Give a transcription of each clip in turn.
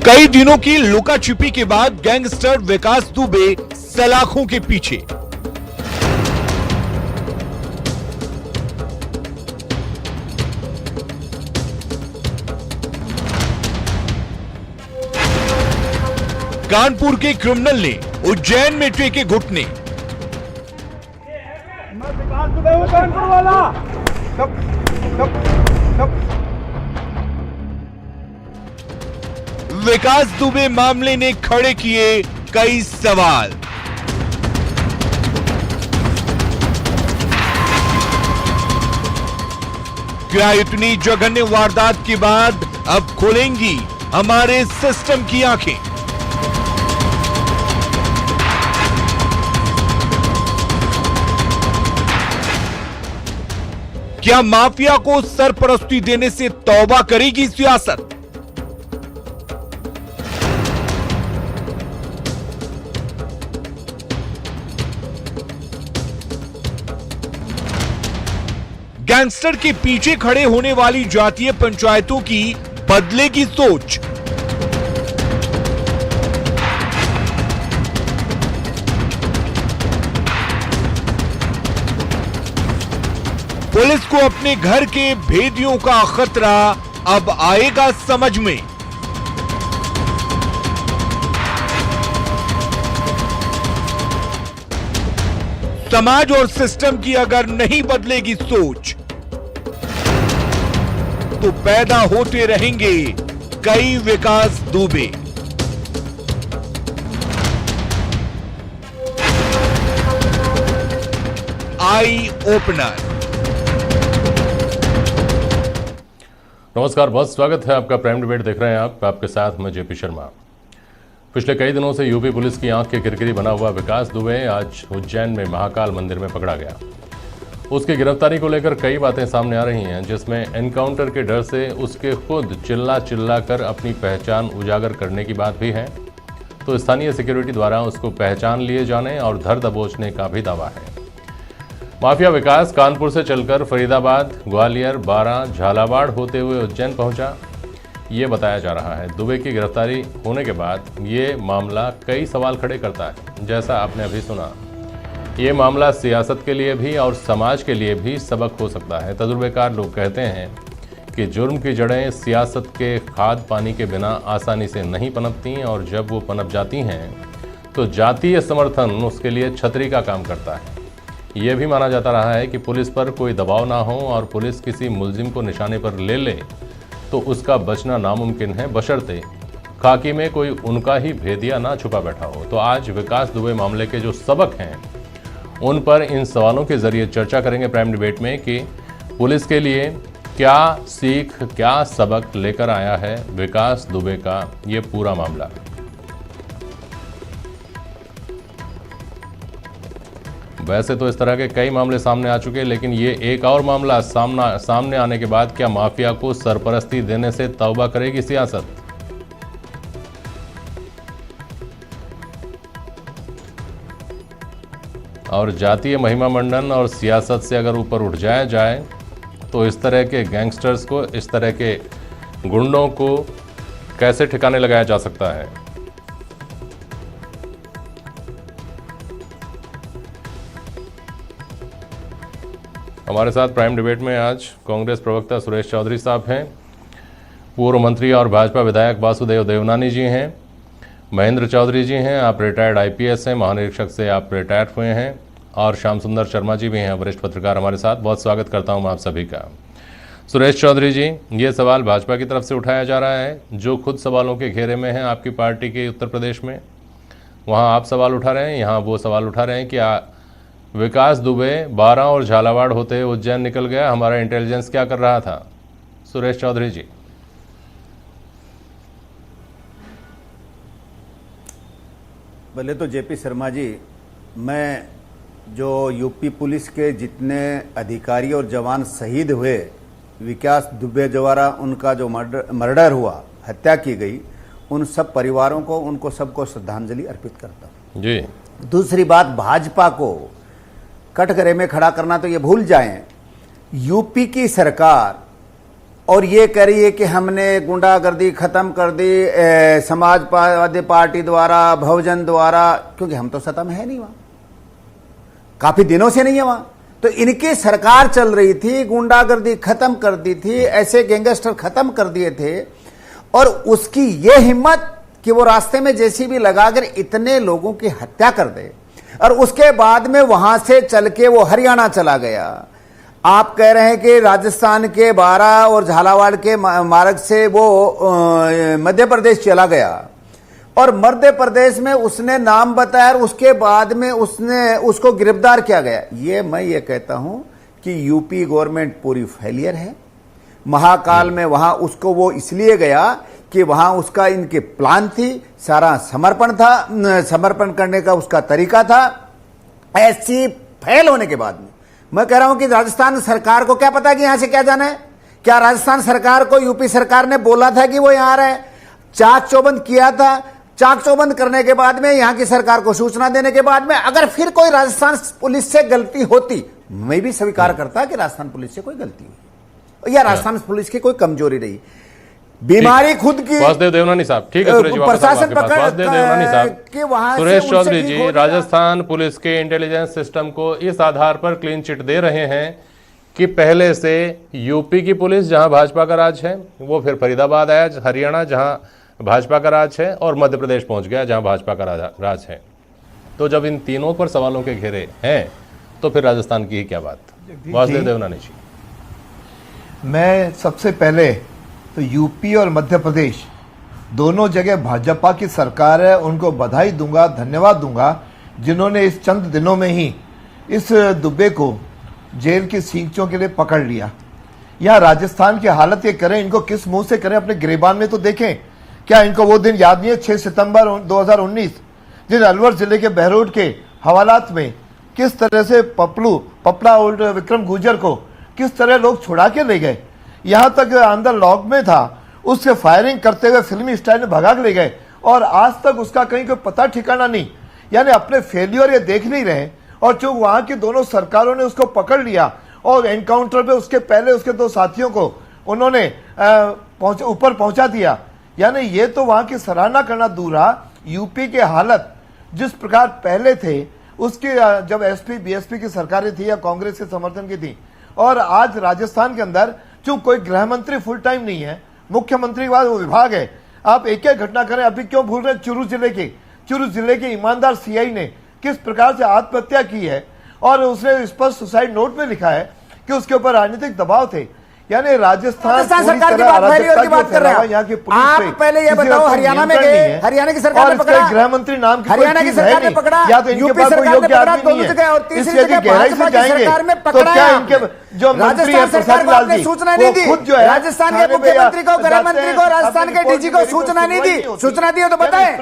कई दिनों की लुका छिपी के बाद गैंगस्टर विकास दुबे सलाखों के पीछे। कानपुर के क्रिमिनल ने उज्जैन में टेके घुटने। कानपुर वाला विकास दुबे मामले ने खड़े किए कई सवाल। क्या इतनी जघन्य वारदात के बाद अब खुलेंगी हमारे सिस्टम की आंखें? क्या माफिया को सरपरस्ती देने से तौबा करेगी सियासत? गैंगस्टर के पीछे खड़े होने वाली जातीय पंचायतों की बदलेगी सोच। पुलिस को अपने घर के भेदियों का खतरा अब आएगा समझ में। समाज और सिस्टम की अगर नहीं बदलेगी सोच तो पैदा होते रहेंगे कई विकास दुबे। Eye opener. नमस्कार, बहुत स्वागत है आपका। प्राइम डिबेट देख रहे हैं आप, आपके साथ मैं जेपी शर्मा। पिछले कई दिनों से यूपी पुलिस की आंख के किरकिरी बना हुआ विकास दुबे आज उज्जैन में महाकाल मंदिर में पकड़ा गया। उसकी गिरफ्तारी को लेकर कई बातें सामने आ रही हैं, जिसमें एनकाउंटर के डर से उसके खुद चिल्ला कर अपनी पहचान उजागर करने की बात भी है, तो स्थानीय सिक्योरिटी द्वारा उसको पहचान लिए जाने और धर दबोचने का भी दावा है। माफिया विकास कानपुर से चलकर फरीदाबाद, ग्वालियर, बारां, झालावाड़ होते हुए उज्जैन पहुंचा, ये बताया जा रहा है। दुबे की गिरफ्तारी होने के बाद ये मामला कई सवाल खड़े करता है। जैसा आपने अभी सुना, ये मामला सियासत के लिए भी और समाज के लिए भी सबक हो सकता है। तजुर्बेकार लोग कहते हैं कि जुर्म की जड़ें सियासत के खाद पानी के बिना आसानी से नहीं पनपती, और जब वो पनप जाती हैं तो जातीय समर्थन उसके लिए छतरी का काम करता है। ये भी माना जाता रहा है कि पुलिस पर कोई दबाव ना हो और पुलिस किसी मुलजिम को निशाने पर ले ले तो उसका बचना नामुमकिन है, बशर्ते खाकी में कोई उनका ही भेदिया ना छुपा बैठा हो। तो आज विकास दुबे मामले के जो सबक हैं उन पर इन सवालों के जरिए चर्चा करेंगे प्राइम डिबेट में कि पुलिस के लिए क्या सीख, क्या सबक लेकर आया है विकास दुबे का ये पूरा मामला। वैसे तो इस तरह के कई मामले सामने आ चुके हैं, लेकिन ये एक और मामला सामने आने के बाद क्या माफिया को सरपरस्ती देने से तौबा करेगी सियासत? और जातीय महिमा मंडन और सियासत से अगर ऊपर उठ जाए तो इस तरह के गैंगस्टर्स को, इस तरह के गुंडों को कैसे ठिकाने लगाया जा सकता है? हमारे साथ प्राइम डिबेट में आज कांग्रेस प्रवक्ता सुरेश चौधरी साहब हैं, पूर्व मंत्री और भाजपा विधायक वासुदेव देवनानी जी हैं, महेंद्र चौधरी जी हैं, आप रिटायर्ड आईपीएस हैं, महानिरीक्षक से आप रिटायर हुए हैं, और श्याम सुंदर शर्मा जी भी हैं, वरिष्ठ पत्रकार हमारे साथ। बहुत स्वागत करता हूं मैं आप सभी का। सुरेश चौधरी जी, ये सवाल भाजपा की तरफ से उठाया जा रहा है, जो खुद सवालों के घेरे में है आपकी पार्टी के उत्तर प्रदेश में। वहाँ आप सवाल उठा रहे हैं, यहाँ वो सवाल उठा रहे हैं कि विकास दुबे बारां और झालावाड़ होते हुए उज्जैन निकल गया, हमारा इंटेलिजेंस क्या कर रहा था? सुरेश चौधरी जी। पहले तो जेपी शर्मा जी, मैं जो यूपी पुलिस के जितने अधिकारी और जवान शहीद हुए, विकास दुबे द्वारा उनका जो मर्डर हुआ, हत्या की गई, उन सब परिवारों को, उनको सबको श्रद्धांजलि अर्पित करता हूं जी। दूसरी बात, भाजपा को कटघरे में खड़ा करना तो ये भूल जाएं। यूपी की सरकार और ये कह रही है कि हमने गुंडागर्दी खत्म कर दी समाजवादी पार्टी द्वारा, बहुजन द्वारा, क्योंकि हम तो सत्ता में है नहीं वहां, काफी दिनों से नहीं है वहां। तो इनकी सरकार चल रही थी, गुंडागर्दी खत्म कर दी थी, ऐसे गैंगस्टर खत्म कर दिए थे, और उसकी ये हिम्मत कि वो रास्ते में जेसीबी लगाकर इतने लोगों की हत्या कर दे, और उसके बाद में वहां से चल के वो हरियाणा चला गया। आप कह रहे हैं कि राजस्थान के 12 और झालावाड़ के मार्ग से वो मध्य प्रदेश चला गया, और मध्य प्रदेश में उसने नाम बताया और उसके बाद में उसको गिरफ्तार किया गया। मैं ये कहता हूं कि यूपी गवर्नमेंट पूरी फेलियर है। महाकाल में वहां उसको वो इसलिए गया कि वहां उसका इनके प्लान थी, सारा समर्पण था, समर्पण करने का उसका तरीका था। ऐसी फेल होने के बाद में मैं कह रहा हूं कि राजस्थान सरकार को क्या पता कि यहां से क्या जाना है? क्या राजस्थान सरकार को यूपी सरकार ने बोला था कि वो यहां आ रहे हैं? चाक चौबंद किया था। चाक चौबंद करने के बाद में यहां की सरकार को सूचना देने के बाद में अगर फिर कोई राजस्थान पुलिस से गलती होती, मैं भी स्वीकार करता कि राजस्थान पुलिस से कोई गलती हुई या राजस्थान पुलिस की कोई कमजोरी रही, बीमारी खुद की। वासुदेव देवनानी साहब, ठीक है सुरेश जी, प्रशासन वासुदेव देवनानी साहब कि वहां सुरेश चौधरी जी राजस्थान पुलिस के इंटेलिजेंस सिस्टम को इस आधार पर क्लीन चिट दे रहे हैं कि पहले से यूपी की पुलिस जहां भाजपा का राज है, वो फिर फरीदाबाद आया, हरियाणा जहां भाजपा का राज है, और मध्य प्रदेश पहुंच गया जहां भाजपा का राज है। तो जब इन तीनों पर सवालों के घेरे हैं तो फिर राजस्थान की ही क्या बात? वासुदेव देवनानी जी, मैं सबसे पहले तो यूपी और मध्य प्रदेश दोनों जगह भाजपा की सरकार है, उनको बधाई दूंगा, धन्यवाद दूंगा, जिन्होंने इस चंद दिनों में ही इस दुबे को जेल की सींचों के लिए पकड़ लिया। यहाँ राजस्थान की हालत ये करें, इनको किस मुंह से करें? अपने गिरेबान में तो देखें। क्या इनको वो दिन याद नहीं है 6 सितंबर 2019 जिन अलवर जिले के बहरोड के हवालात में किस तरह से पपड़ा और विक्रम गुर्जर को किस तरह लोग छुड़ा के ले गए, यहां तक अंदर लॉक में था, उससे फायरिंग करते हुए फिल्मी स्टाइल में भगा के ले गए, और आज तक उसका कहीं कोई पता ठिकाना नहीं। यानी अपने फेलियर ये देख नहीं रहे, और जो वहां की दोनों सरकारों ने उसको पकड़ लिया और एनकाउंटर पे उसके पहले उसके 2 साथियों को उन्होंने ऊपर पहुंचा दिया। यानी ये तो वहां की सराहना करना दूर रहा, यूपी की हालत जिस प्रकार पहले थे उसकी, जब एसपी बीएसपी की सरकारें थी या कांग्रेस के समर्थन की थी, और आज राजस्थान के अंदर चूंकि कोई गृह मंत्री फुल टाइम नहीं है, मुख्यमंत्री के बाद वो विभाग है। आप एक एक घटना करें, अभी क्यों भूल रहे? चूरू जिले के ईमानदार सीआई ने किस प्रकार से आत्महत्या की है, और उसने स्पष्ट सुसाइड नोट में लिखा है कि उसके ऊपर राजनीतिक दबाव थे। यानी राजस्थान सरकार की बात कर रहे हैं यहाँ की पुलिस। आप पहले ये बताओ, हरियाणा में गए, हरियाणा की सरकार ने पकड़ा, गृह मंत्री नाम की हरियाणा की सरकार ने पकड़ा, या तो इनके पास कोई योग्य आदमी नहीं है, और तीसरी जगह गहराई से जाएंगे तो क्या इनके जो मंत्री है प्रसाद लाल जी सूचना नहीं दी? खुद जो है राजस्थान के मुख्यमंत्री को, गृह मंत्री को, राजस्थान के डीजी को सूचना नहीं दी? सूचना दी हो तो बताएं।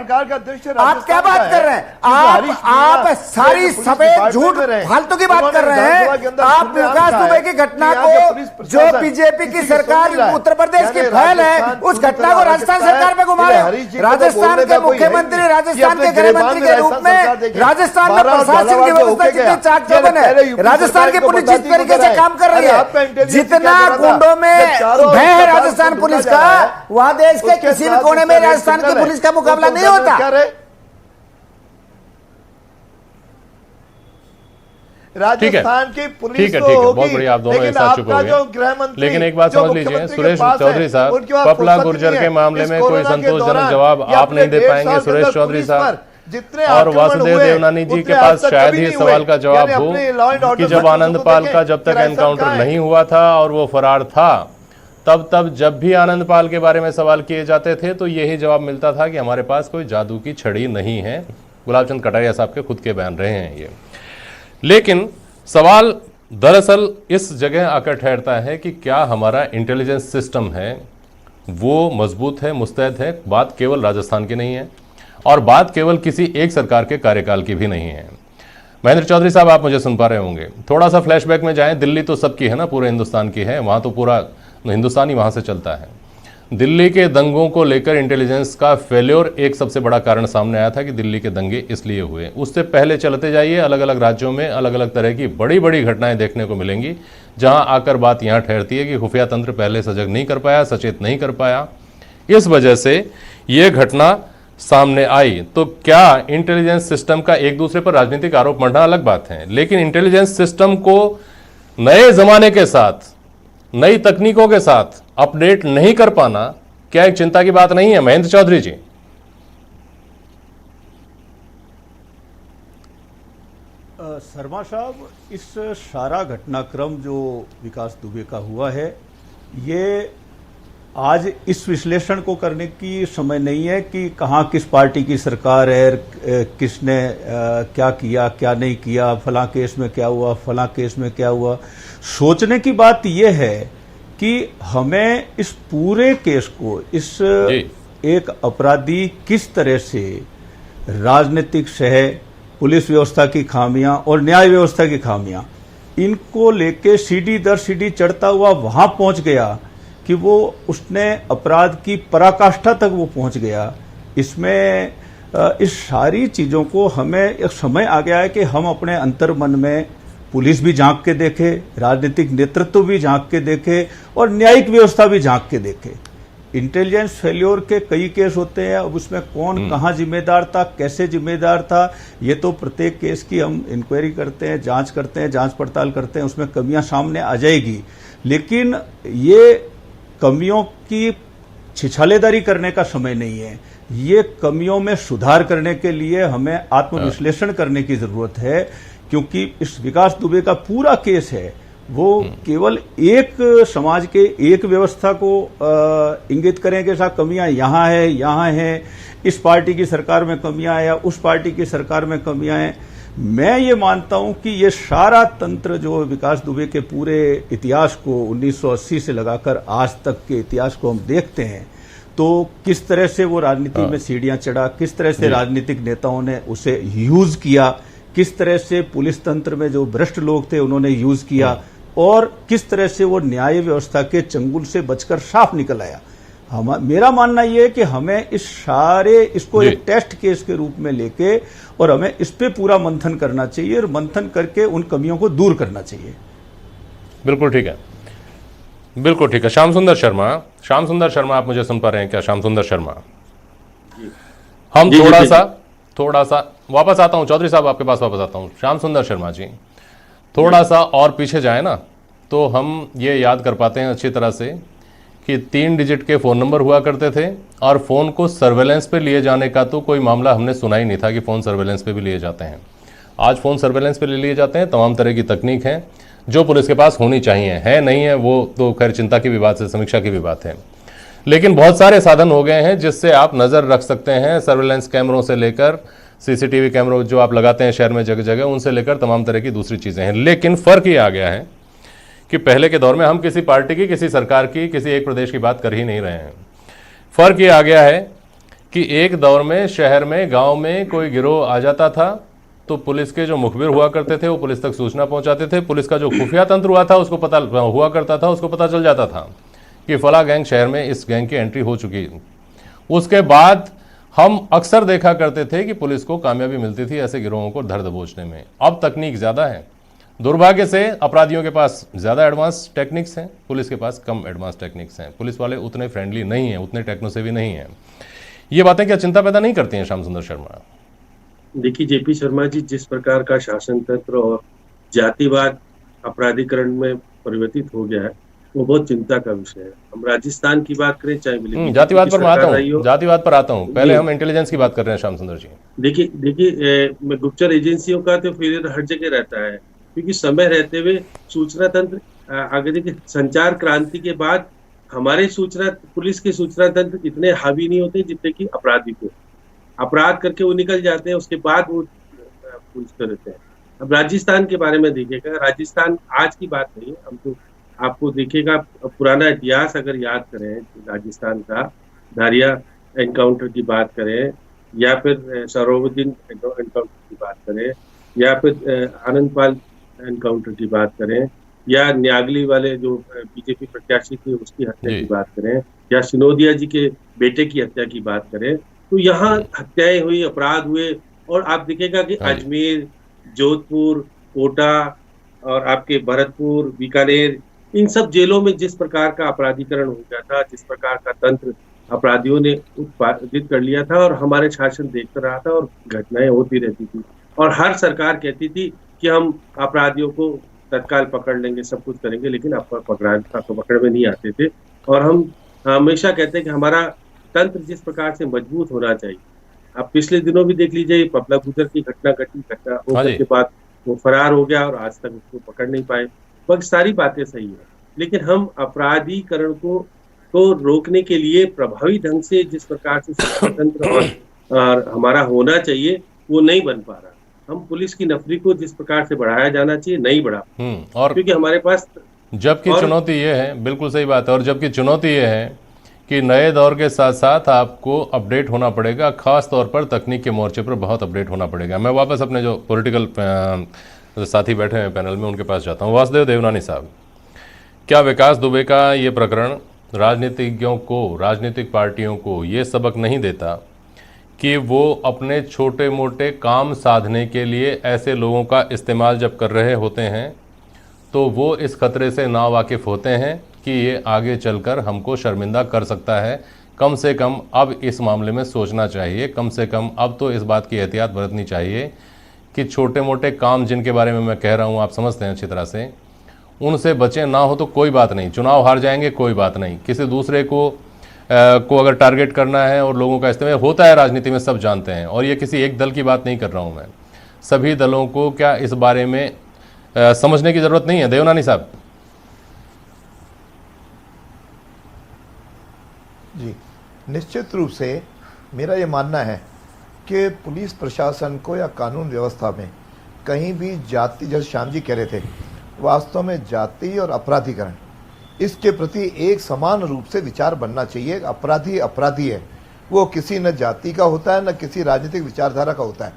आप क्या बात कर रहे हैं? आप सारी सफेद झूठ फालतू की बात कर रहे हैं। आप विकास दुबे की घटना को, जो बीजेपी की सरकार उत्तर प्रदेश की फैल है, उस घटना को राजस्थान सरकार पे घुमा रहे। राजस्थान के मुख्यमंत्री, राजस्थान के गृह मंत्री के रूप में राजस्थान में प्रशासन की व्यवस्था जितनी चाक चौबंद है, राजस्थान की पुलिस जिस तरीके से काम कर रही है, जितना गुंडों में भय है राजस्थान पुलिस का, वहां देश के किसी भी कोने में राजस्थान की पुलिस का मुकाबला नहीं होता। राजस्थान की पुलिस ठीक है, बहुत बढ़िया, आप दोनों एक साथ चुप हो गए। लेकिन एक बात समझ लीजिए सुरेश चौधरी साहब, पपला गुर्जर के मामले में कोई संतोषजनक जवाब आप नहीं दे पाएंगे सुरेश चौधरी साहब, और वासुदेव देवनानी जी के पास शायद ही सवाल का जवाब हो कि जब आनंद पाल का जब तक एनकाउंटर नहीं हुआ था और वो फरार था, तब जब भी आनंद पाल के बारे में सवाल किए जाते थे तो यही जवाब मिलता था कि हमारे पास कोई जादू की छड़ी नहीं है। गुलाब चंद कटारिया साहब के खुद के बयान रहे हैं ये। लेकिन सवाल दरअसल इस जगह आकर ठहरता है कि क्या हमारा इंटेलिजेंस सिस्टम है वो मजबूत है, मुस्तैद है। बात केवल राजस्थान की नहीं है और बात केवल किसी एक सरकार के कार्यकाल की भी नहीं है। महेंद्र चौधरी साहब, आप मुझे सुन पा रहे होंगे, थोड़ा सा फ्लैशबैक में जाएं। दिल्ली तो सबकी है ना, पूरे हिंदुस्तान की है, वहां तो पूरा हिंदुस्तान ही वहां से चलता है। दिल्ली के दंगों को लेकर इंटेलिजेंस का फेल्योर एक सबसे बड़ा कारण सामने आया था कि दिल्ली के दंगे इसलिए हुए। उससे पहले चलते जाइए, अलग अलग राज्यों में अलग अलग तरह की बड़ी बड़ी घटनाएं देखने को मिलेंगी, जहां आकर बात यहां ठहरती है कि खुफिया तंत्र पहले सजग नहीं कर पाया, सचेत नहीं कर पाया, इस वजह से ये घटना सामने आई। तो क्या इंटेलिजेंस सिस्टम का एक दूसरे पर राजनीतिक आरोप मढ़ना अलग बात है, लेकिन इंटेलिजेंस सिस्टम को नए जमाने के साथ, नई तकनीकों के साथ अपडेट नहीं कर पाना क्या एक चिंता की बात नहीं है? महेंद्र चौधरी जी। शर्मा साहब, इस सारा घटनाक्रम जो विकास दुबे का हुआ है, ये आज इस विश्लेषण को करने की समय नहीं है कि कहाँ किस पार्टी की सरकार है, किसने क्या किया क्या नहीं किया, फलां केस में क्या हुआ, फलां केस में क्या हुआ। सोचने की बात यह है कि हमें इस पूरे केस को, इस एक अपराधी किस तरह से राजनीतिक सह, पुलिस व्यवस्था की खामियां और न्याय व्यवस्था की खामियां, इनको लेके सीढ़ी दर सीढ़ी चढ़ता हुआ वहां पहुंच गया कि वो उसने अपराध की पराकाष्ठा तक वो पहुंच गया। इसमें इस सारी चीजों को हमें एक समय आ गया है कि हम अपने अंतर मन में पुलिस भी झांक के देखे, राजनीतिक नेतृत्व भी झांक के देखे और न्यायिक व्यवस्था भी झांक के देखे। इंटेलिजेंस फेल्योर के कई केस होते हैं, अब उसमें कौन कहां जिम्मेदार था, कैसे जिम्मेदार था, ये तो प्रत्येक केस की हम इंक्वायरी करते हैं, जांच करते हैं, जांच पड़ताल करते हैं, उसमें कमियां सामने आ जाएगी। लेकिन ये कमियों की छिछालेदारी करने का समय नहीं है, ये कमियों में सुधार करने के लिए हमें आत्मविश्लेषण करने की जरूरत है, क्योंकि इस विकास दुबे का पूरा केस है वो केवल एक समाज के एक व्यवस्था को इंगित करेंगे, साथ कमियां यहां है, इस पार्टी की सरकार में कमियां हैं या उस पार्टी की सरकार में कमियां हैं। मैं ये मानता हूं कि ये सारा तंत्र जो विकास दुबे के पूरे इतिहास को 1980 से लगाकर आज तक के इतिहास को हम देखते हैं, तो किस तरह से वो राजनीति में सीढ़ियां चढ़ा, किस तरह से राजनीतिक नेताओं ने उसे यूज किया, किस तरह से पुलिस तंत्र में जो भ्रष्ट लोग थे उन्होंने यूज किया, और किस तरह से वो न्याय व्यवस्था के चंगुल से बचकर साफ निकल आया। मेरा मानना यह है कि हमें इसको एक टेस्ट केस के रूप में लेके और हमें इस पे पूरा मंथन करना चाहिए और मंथन करके उन कमियों को दूर करना चाहिए। बिल्कुल ठीक है, बिल्कुल ठीक है। श्याम सुंदर शर्मा, आप मुझे सुन पा रहे हैं क्या? श्याम सुंदर शर्मा, हम थोड़ा सा वापस आता हूं, चौधरी साहब आपके पास वापस आता हूं। श्याम सुंदर शर्मा जी, थोड़ा सा और पीछे जाए ना तो हम ये याद कर पाते हैं अच्छी तरह से कि 3 डिजिट के फ़ोन नंबर हुआ करते थे और फ़ोन को सर्वेलेंस पे लिए जाने का तो कोई मामला हमने सुना ही नहीं था कि फ़ोन सर्वेलेंस पे भी लिए जाते हैं। आज फ़ोन सर्वेलेंस पे ले लिए जाते हैं, तमाम तरह की तकनीक है जो पुलिस के पास होनी चाहिए, है नहीं है वो तो खैर चिंता की भी बात है, समीक्षा की भी बात है, लेकिन बहुत सारे साधन हो गए हैं जिससे आप नज़र रख सकते हैं। सर्वेलेंस कैमरों से लेकर सीसीटीवी कैमरों जो आप लगाते हैं शहर में जगह जगह, उनसे लेकर तमाम तरह की दूसरी चीज़ें हैं। लेकिन फ़र्क ये आ गया है कि पहले के दौर में हम किसी पार्टी की, किसी सरकार की, किसी एक प्रदेश की बात कर ही नहीं रहे हैं। फ़र्क ये आ गया है कि एक दौर में शहर में, गांव में कोई गिरोह आ जाता था तो पुलिस के जो मुखबिर हुआ करते थे वो पुलिस तक सूचना पहुंचाते थे। पुलिस का जो खुफिया तंत्र हुआ था उसको पता हुआ करता था, उसको पता चल जाता था कि फला गैंग शहर में इस गैंग की एंट्री हो चुकी। उसके बाद हम अक्सर देखा करते थे कि पुलिस को कामयाबी मिलती थी ऐसे गिरोहों को धर दबोचने में। अब तकनीक ज़्यादा है, दुर्भाग्य से अपराधियों के पास ज़्यादा एडवांस टेक्निक्स हैं, पुलिस के पास कम एडवांस टेक्निक्स हैं। पुलिस वाले उतने फ्रेंडली नहीं हैं, उतने टेक्नोसेवी नहीं हैं। ये बातें क्या चिंता पैदा नहीं करती हैं श्याम सुंदर शर्मा? देखिए जेपी शर्मा जी, जिस प्रकार का शासन तंत्र और जातिवाद अपराधीकरण में परिवर्तित हो गया है वो बहुत चिंता का विषय है। हम राजस्थान की बात करें, चाहे जातिवाद पर आता हूँ, पहले हम इंटेलिजेंस की बात कर रहे हैं श्याम सुंदर जी। देखिए गुप्तचर एजेंसियों का तो फेलियर हर जगह रहता है, क्योंकि समय रहते हुए सूचना तंत्र आगे देखिए संचार क्रांति के बाद हमारे पुलिस के सूचना तंत्र इतने हावी नहीं होते जितने कि अपराधी को अपराध करके वो निकल जाते हैं, उसके बाद वो पुलिस पे रहते हैं। अब राजस्थान के बारे में देखिएगा, राजस्थान आज की बात नहीं है, हम तो आपको देखिएगा पुराना इतिहास अगर याद करें राजस्थान का, धारिया एनकाउंटर की बात करें या फिर सरोवुद्दीन एनकाउंटर की बात करें या फिर आनंदपाल एनकाउंटर की बात करें या न्यागली वाले जो बीजेपी प्रत्याशी थे उसकी हत्या की बात करें, या सिनोदिया जी के बेटे की हत्या की बात करें, तो यहाँ हत्याएं हुई, अपराध हुए, और आप देखिएगा कि हाँ जी। अजमेर, जोधपुर, कोटा और आपके भरतपुर, बीकानेर, इन सब जेलों में जिस प्रकार का अपराधीकरण हो गया था, जिस प्रकार का तंत्र अपराधियों ने उत्पादित कर लिया था, और हमारे शासन देखता रहा था, और घटनाएं होती रहती थी, और हर सरकार कहती थी कि हम अपराधियों को तत्काल पकड़ लेंगे, सब कुछ करेंगे, लेकिन पकड़ में नहीं आते थे। और हम हमेशा कहते हैं कि हमारा तंत्र जिस प्रकार से मजबूत होना चाहिए। आप पिछले दिनों भी देख लीजिए, पपला गुजर की घटना हाँ होने जी। के बाद वो फरार हो गया और आज तक उसको पकड़ नहीं पाए। बाकी सारी बातें सही है, लेकिन हम अपराधीकरण को रोकने के लिए प्रभावी ढंग से जिस प्रकार से शिक्षा तंत्र और हमारा होना चाहिए, वो नहीं बन पा रहा। हम पुलिस की नफरी को जिस प्रकार से बढ़ाया जाना चाहिए, नहीं बढ़ा, और क्योंकि हमारे पास जबकि चुनौती ये है, बिल्कुल सही बात है, और जबकि चुनौती ये है कि नए दौर के साथ साथ आपको अपडेट होना पड़ेगा, खास तौर पर तकनीक के मोर्चे पर बहुत अपडेट होना पड़ेगा। मैं वापस अपने जो पॉलिटिकल साथी बैठे हैं पैनल में उनके पास जाता हूँ। वासुदेव देवनानी साहब, क्या विकास दुबे का ये प्रकरण राजनीतिज्ञों को, राजनीतिक पार्टियों को ये सबक नहीं देता कि वो अपने छोटे मोटे काम साधने के लिए ऐसे लोगों का इस्तेमाल जब कर रहे होते हैं तो वो इस खतरे से नावाकिफ़ होते हैं कि ये आगे चलकर हमको शर्मिंदा कर सकता है। कम से कम अब इस मामले में सोचना चाहिए, कम से कम अब तो इस बात की एहतियात बरतनी चाहिए कि छोटे मोटे काम जिनके बारे में मैं कह रहा हूँ, आप समझते हैं अच्छी तरह से, उनसे बचें। ना हो तो कोई बात नहीं, चुनाव हार जाएंगे कोई बात नहीं, किसी दूसरे को अगर टारगेट करना है और लोगों का इस्तेमाल होता है राजनीति में, सब जानते हैं। और ये किसी एक दल की बात नहीं कर रहा हूँ मैं, सभी दलों को क्या इस बारे में समझने की जरूरत नहीं है? देवनानी साहब जी, निश्चित रूप से मेरा ये मानना है कि पुलिस प्रशासन को या कानून व्यवस्था में कहीं भी जाति, जैसे श्याम जी कह रहे थे, वास्तव में जाति और अपराधीकरण, इसके प्रति एक समान रूप से विचार बनना चाहिए। अपराधी अपराधी है, वो किसी न जाति का होता है न किसी राजनीतिक विचारधारा का होता है।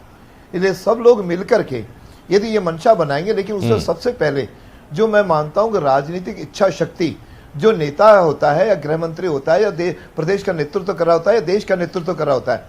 इसलिए सब लोग मिलकर के यदि ये मंशा बनाएंगे, लेकिन उससे सबसे पहले जो मैं मानता हूं कि राजनीतिक इच्छा शक्ति, जो नेता होता है या गृह मंत्री होता है या प्रदेश का नेतृत्व कर रहा होता है या देश का नेतृत्व कर रहा होता है,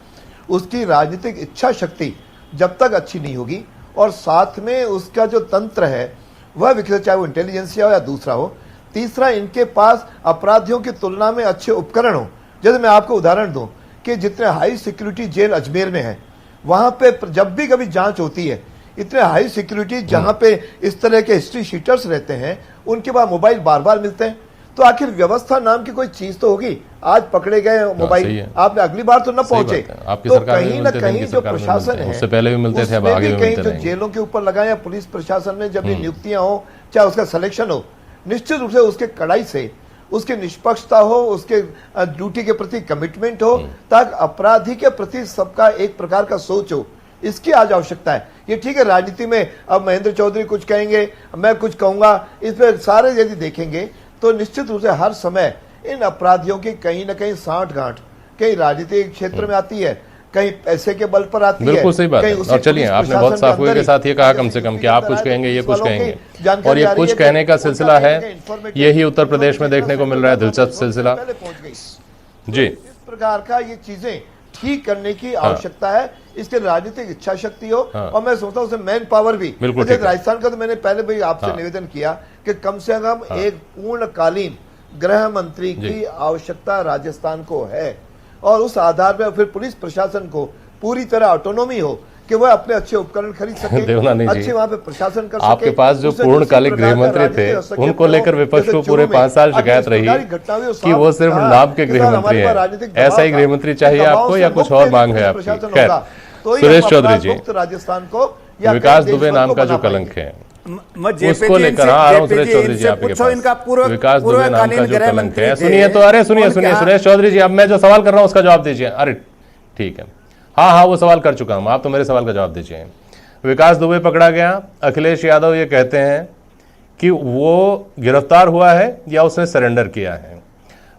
उसकी राजनीतिक इच्छा शक्ति जब तक अच्छी नहीं होगी और साथ में उसका जो तंत्र है वह विकसित, चाहे वो इंटेलिजेंसिया हो या दूसरा हो, तीसरा इनके पास अपराधियों की तुलना में अच्छे उपकरण हो। जैसे मैं आपको उदाहरण दूं कि जितने हाई सिक्योरिटी जेल अजमेर में है, वहां पे जब भी कभी जांच होती है, इतने हाई सिक्योरिटी जहां पे इस तरह के हिस्ट्री शीटर्स रहते हैं, उनके पास मोबाइल बार बार मिलते हैं। तो आखिर व्यवस्था नाम की कोई चीज तो होगी। आज पकड़े गए मोबाइल, आपने अगली बार तो न पहुंचे, तो कहीं ना कहीं जो प्रशासन है, उससे पहले भी मिलते थे, अब आगे भी कहीं मिलते जो रहेंगे। जेलों के ऊपर लगाए या पुलिस प्रशासन में जब भी नियुक्तियां हो, चाहे उसका सिलेक्शन हो, निश्चित रूप से उसके कड़ाई से, उसकी निष्पक्षता हो, उसके ड्यूटी के प्रति कमिटमेंट हो, ताकि अपराधी के प्रति सबका एक प्रकार का सोच हो। इसकी आज आवश्यकता है। ये ठीक है, राजनीति में अब महेंद्र चौधरी कुछ कहेंगे, मैं कुछ कहूंगा, इस पर सारे यदि देखेंगे तो निश्चित रूप से हर समय इन अपराधियों की कहीं ना कहीं सांठ-गांठ कहीं राजनीतिक क्षेत्र में आती है, कहीं पैसे के बल पर आती है। बिल्कुल सही बात है। और चलिए, आपने बहुत साफ हुए के साथ ये कहा कम से कम कि आप कुछ कहेंगे, ये कुछ कहेंगे, और ये कुछ कहने का सिलसिला है, यही उत्तर प्रदेश में देखने को मिल रहा है, दिलचस्प सिलसिला जी। इस प्रकार का ये चीजें ठीक करने की आवश्यकता है। इसके राजनीतिक इच्छा शक्ति हो, और मैं सोचता हूँ उसमें मैन पावर भी। जैसे राजस्थान का तो मैंने पहले भी आपसे निवेदन किया कि कम से कम एक पूर्णकालीन गृह मंत्री की आवश्यकता राजस्थान को है, और उस आधार पर फिर पुलिस प्रशासन को पूरी तरह ऑटोनॉमी हो कि वह अपने अच्छे उपकरण खरीद सके, अच्छे वहां पे प्रशासन कर सके। आपके पास जो पूर्णकालिक गृह मंत्री थे, उनको लेकर विपक्ष को पूरे 5 साल शिकायत रही कि वो सिर्फ नाम के गृह मंत्री हैं। ऐसा ही गृह मंत्री चाहिए आपको या कुछ और मांग है आपकी? खैर, सुरेश चौधरी जी, राजस्थान को विकास दुबे नाम का जो कलंक है उसको लेकर आ रहा हूँ सुरेश चौधरी जी आपके पास। विकास दुबे नाम का जो कलंक है, सुनिए तो, अरे सुनिए सुरेश चौधरी जी, अब मैं जो सवाल कर रहा हूँ उसका जवाब दीजिए। अरे ठीक है, हाँ, वो सवाल कर चुका हूं, आप तो मेरे सवाल का जवाब दीजिए। विकास दुबे पकड़ा गया, अखिलेश यादव ये कहते हैं कि वो गिरफ्तार हुआ है या उसने सरेंडर किया है।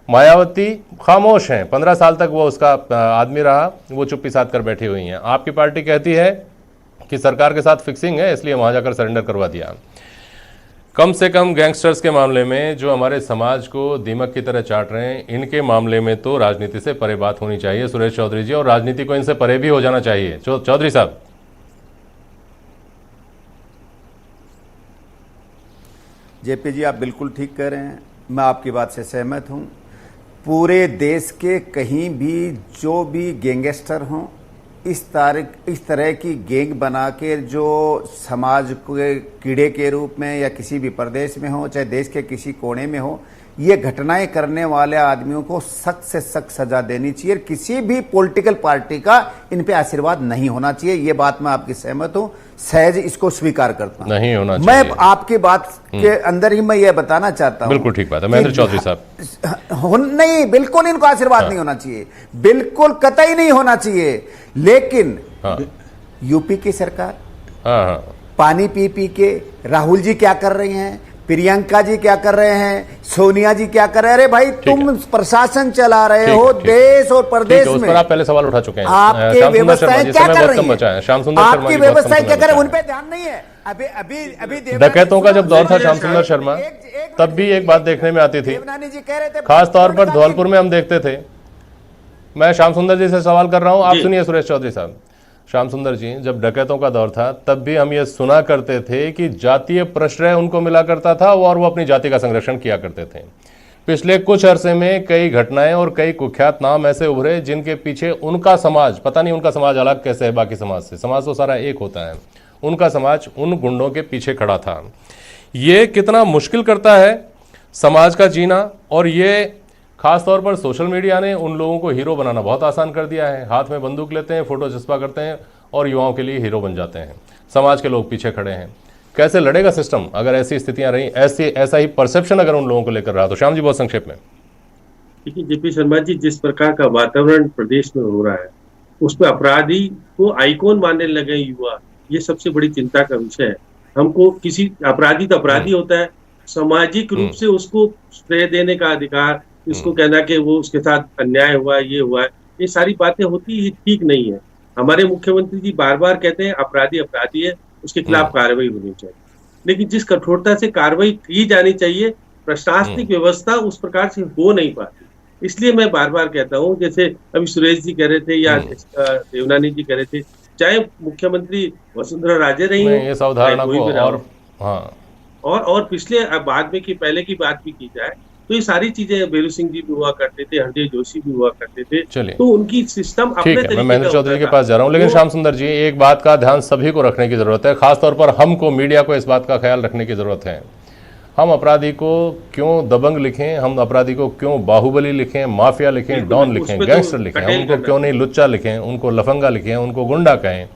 मायावती खामोश हैं, 15 साल तक वो उसका आदमी रहा, वो चुप्पी साध कर बैठी हुई हैं। आपकी पार्टी कहती है कि सरकार के साथ फिक्सिंग है, इसलिए वहां जाकर सरेंडर करवा दिया। कम से कम गैंगस्टर्स के मामले में जो हमारे समाज को दीमक की तरह चाट रहे हैं, इनके मामले में तो राजनीति से परे बात होनी चाहिए सुरेश चौधरी जी, और राजनीति को इनसे परे भी हो जाना चाहिए। चौधरी साहब। जेपी जी, आप बिल्कुल ठीक कह रहे हैं, मैं आपकी बात से सहमत हूं। पूरे देश के कहीं भी जो भी गैंगस्टर हों, इस तरह की गैंग बना के जो समाज के कीड़े के रूप में या किसी भी प्रदेश में हो, चाहे देश के किसी कोने में हो, ये घटनाएं करने वाले आदमियों को सख्त से सख्त सजा देनी चाहिए। किसी भी पॉलिटिकल पार्टी का इन पे आशीर्वाद नहीं होना चाहिए। ये बात मैं आपकी सहमत हूं, सहज इसको स्वीकार करता हूं। नहीं होना चाहिए। मैं आपकी बात के अंदर ही मैं ये बताना चाहता हूं। बिल्कुल ठीक बात है महेंद्र चौधरी साहब। नहीं, बिल्कुल इनको आशीर्वाद नहीं होना चाहिए, बिल्कुल कतई नहीं होना चाहिए। लेकिन यूपी की सरकार पानी पी पी के राहुल जी क्या कर रही हैं, प्रियंका जी क्या कर रहे हैं, सोनिया जी क्या कर रहे हैं? अरे भाई, तुम प्रशासन चला रहे हो देश और प्रदेश में। उस पर आप पहले सवाल उठा चुके हैं। आपकी व्यवस्थाएं क्या कर रही है? आपकी व्यवस्थाएं क्या कर रही है? उन पे ध्यान नहीं है। अभी डकैतों का जब दौर था श्याम सुंदर शर्मा, तब भी एक बात देखने में आती थी, देवनानी जी कह रहे थे, खास तौर पर धौलपुर में हम देखते थे। मैं श्याम सुंदर जी से सवाल कर रहा हूं, आप सुनिए सुरेश चौधरी साहब। श्याम सुंदर जी, जब डकैतों का दौर था तब भी हम ये सुना करते थे कि जातीय प्रश्रय उनको मिला करता था और वो अपनी जाति का संरक्षण किया करते थे। पिछले कुछ अरसे में कई घटनाएं और कई कुख्यात नाम ऐसे उभरे जिनके पीछे उनका समाज, पता नहीं उनका समाज अलग कैसे है बाकी समाज से, समाज तो सारा एक होता है, उनका समाज उन गुंडों के पीछे खड़ा था। ये कितना मुश्किल करता है समाज का जीना, और ये खासतौर पर सोशल मीडिया ने उन लोगों को हीरो बनाना बहुत आसान कर दिया है। हाथ में बंदूक लेते हैं, फोटो जज्बा करते हैं और युवाओं के लिए हीरो बन जाते हैं। समाज के लोग पीछे खड़े हैं। कैसे लड़ेगा सिस्टम अगर ऐसी स्थितियां रही, ऐसा ही परसेप्शन अगर उन लोगों को लेकर रहा तो? श्याम जी, बहुत संक्षेप में। देखिए जेपी शर्मा जी, जिस प्रकार का वातावरण प्रदेश में हो रहा है, उस पर अपराधी को आइकॉन मानने लगे युवा, ये सबसे बड़ी चिंता का विषय है। हमको किसी अपराधी तो अपराधी होता है, सामाजिक रूप से उसको श्रेय देने का अधिकार, इसको कहना कि वो उसके साथ अन्याय हुआ, ये हुआ है, ये सारी बातें होती ही ठीक नहीं है। हमारे मुख्यमंत्री जी बार बार कहते हैं अपराधी अपराधी है, उसके खिलाफ कार्रवाई होनी चाहिए, लेकिन जिस कठोरता से कार्रवाई की जानी चाहिए, प्रशासनिक व्यवस्था उस प्रकार से हो नहीं पाती। इसलिए मैं बार बार कहता हूँ, जैसे अभी सुरेश जी कह रहे थे या देवनानी जी कह रहे थे, चाहे मुख्यमंत्री वसुंधरा राजे रही और पिछले बाद में की पहले की बात भी की जाए तो ये सारी चीजें बेरू सिंह जी भी हुआ करते थे, हरदेव जोशी भी हुआ करते थे, तो उनकी सिस्टम अपने तरीके मैं महेंद्र चौधरी के पास जा रहा हूं, लेकिन श्याम सुंदर जी, एक बात का ध्यान सभी को रखने की जरूरत है, खासतौर पर हमको, मीडिया को इस बात का ख्याल रखने की जरूरत है। हम अपराधी को क्यों दबंग लिखें, हम अपराधी को क्यों बाहुबली लिखें, माफिया लिखें, डॉन लिखें, गैंगस्टर लिखें, उनको क्यों नहीं लुच्चा लिखें, उनको लफंगा लिखें, उनको गुंडा कहें,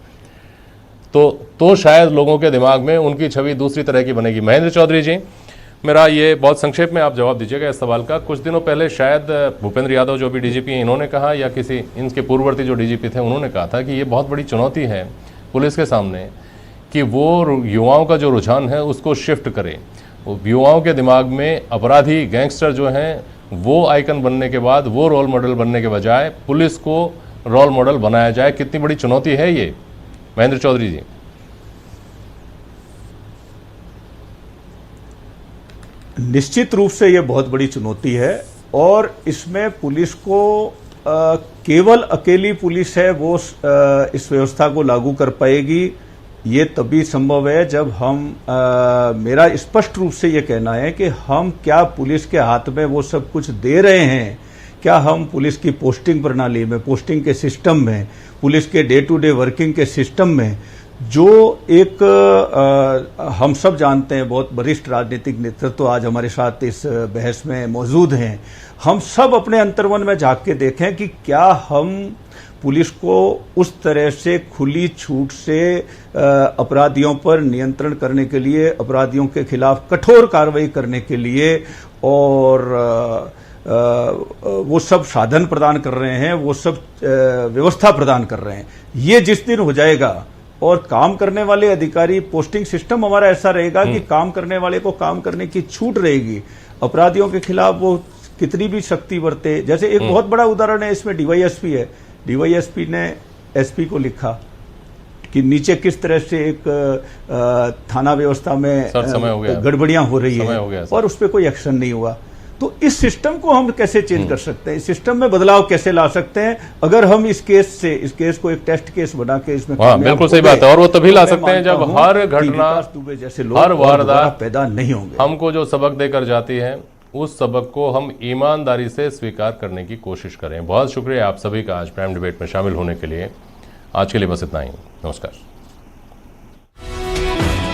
तो शायद लोगों के दिमाग में उनकी छवि दूसरी तरह की बनेगी। महेंद्र चौधरी जी, मेरा ये बहुत संक्षेप में आप जवाब दीजिएगा इस सवाल का। कुछ दिनों पहले शायद भूपेंद्र यादव जो भी डीजीपी हैं, इन्होंने कहा, या किसी इनके पूर्ववर्ती जो डीजीपी थे उन्होंने कहा था कि ये बहुत बड़ी चुनौती है पुलिस के सामने कि वो युवाओं का जो रुझान है उसको शिफ्ट करे। युवाओं के दिमाग में अपराधी गैंगस्टर जो हैं वो आइकन बनने के बाद, वो रोल मॉडल बनने के बजाय पुलिस को रोल मॉडल बनाया जाए। कितनी बड़ी चुनौती है ये, महेंद्र चौधरी जी? निश्चित रूप से ये बहुत बड़ी चुनौती है, और इसमें पुलिस को केवल अकेली पुलिस है वो इस व्यवस्था को लागू कर पाएगी, ये तभी संभव है जब हम मेरा स्पष्ट रूप से ये कहना है कि हम क्या पुलिस के हाथ में वो सब कुछ दे रहे हैं, क्या हम पुलिस की पोस्टिंग प्रणाली में, पोस्टिंग के सिस्टम में, पुलिस के डे टू डे वर्किंग के सिस्टम में, जो एक हम सब जानते हैं, बहुत वरिष्ठ राजनीतिक नेतृत्व आज हमारे साथ इस बहस में मौजूद हैं, हम सब अपने अंतर्मन में झांक के देखें कि क्या हम पुलिस को उस तरह से खुली छूट से अपराधियों पर नियंत्रण करने के लिए, अपराधियों के खिलाफ कठोर कार्रवाई करने के लिए और वो सब साधन प्रदान कर रहे हैं, वो सब व्यवस्था प्रदान कर रहे हैं। ये जिस दिन हो जाएगा और काम करने वाले अधिकारी, पोस्टिंग सिस्टम हमारा ऐसा रहेगा कि काम करने वाले को काम करने की छूट रहेगी, अपराधियों के खिलाफ वो कितनी भी शक्ति बरते। जैसे एक बहुत बड़ा उदाहरण है इसमें, डीवाईएसपी है, डीवाईएसपी ने एसपी को लिखा कि नीचे किस तरह से एक थाना व्यवस्था में सर, समय हो गया। गड़बड़ियां हो रही समय है हो गया, सर। और उस पर कोई एक्शन नहीं हुआ। तो इस सिस्टम को हम कैसे चेंज कर सकते हैं, इस सिस्टम में बदलाव कैसे ला सकते हैं? अगर हम इस केस को एक टेस्ट केस बना के इसमें हाँ, बिल्कुल सही बात है। और वो तभी ला सकते हैं जब हर घटना, विकास दुबे जैसे लोग हर और दोबारा वारदात पैदा नहीं होंगे। हमको जो सबक देकर जाती है, उस सबक को हम ईमानदारी से स्वीकार करने की कोशिश करें। बहुत शुक्रिया आप सभी का आज प्राइम डिबेट में शामिल होने के लिए। आज के लिए बस इतना ही। नमस्कार।